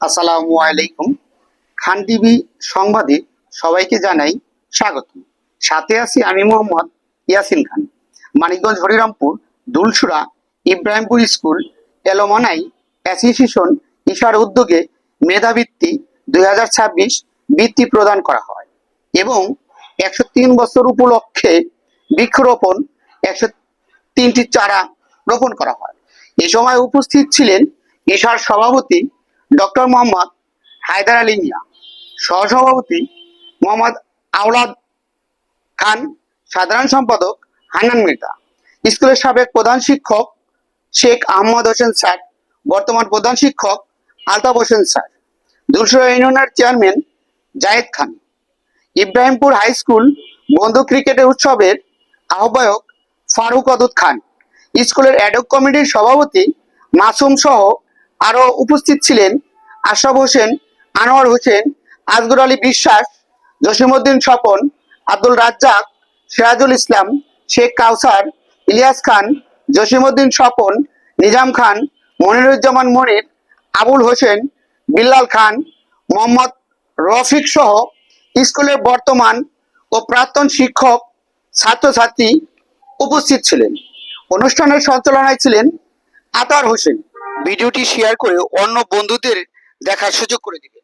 আসসালামু আলাইকুম। খান টিভি সংবাদে সবাইকে জানাই স্বাগত। সাথে আছি আমি মোহাম্মদ ইয়াসিন খান। মানিকগঞ্জ হরিরামপুর দুলসুরা ইব্রাহিমপুর স্কুল এলোমনাই অ্যাসোসিয়েশন ইশার উদ্যোগে মেধাবৃত্তি 2026 বৃত্তি প্রদান করা হয় এবং 103 বছর উপলক্ষে বৃক্ষরোপণ 103টি চারা রোপণ করা হয়। এ সময় উপস্থিত ছিলেন ইশার সভাপতি ডক্টর মোহাম্মদ হায়দার আলী মিয়া, সহসভাপতি মোহাম্মদ আওলাদ খান, সাধারণ সম্পাদক হান্নান মৃধা, স্কুলের সাবেক প্রধান শিক্ষক শেখ আহমদ হোসেন স্যার, বর্তমান প্রধান শিক্ষক আলতাফ হোসেন স্যার, দুলসুরা ইউনিয়নের chairman Zayed Khan, Ibrahimpur high school বন্ধু ক্রিকেট উৎসবের আহ্বায়ক ফারুক অদুদ খান, স্কুলের অ্যাডহক কমিটির সভাপতি মাসুম সহ আরো উপস্থিত ছিলেন আশরাফ হোসেন, আনোয়ার হোসেন, আসগর আলী বিশ্বাস, জসিমউদ্দিন স্বপন, আব্দুল রাজ্জাক, সিরাজুল ইসলাম, শেখ কাউসার, ইলিয়াস খান, জসিমউদ্দিন স্বপন, নিজাম খান, মনিরুজ্জামান মনির, আবুল হোসেন, বিল্লাল খান, মোহাম্মদ রফিক সহ স্কুলের বর্তমান ও প্রাক্তন শিক্ষক ছাত্রছাত্রী উপস্থিত ছিলেন। অনুষ্ঠানের সঞ্চালনায় ছিলেন আতার হোসেন। ভিডিওটি শেয়ার করে অন্য বন্ধুদের দেখার সুযোগ করে দিবেন।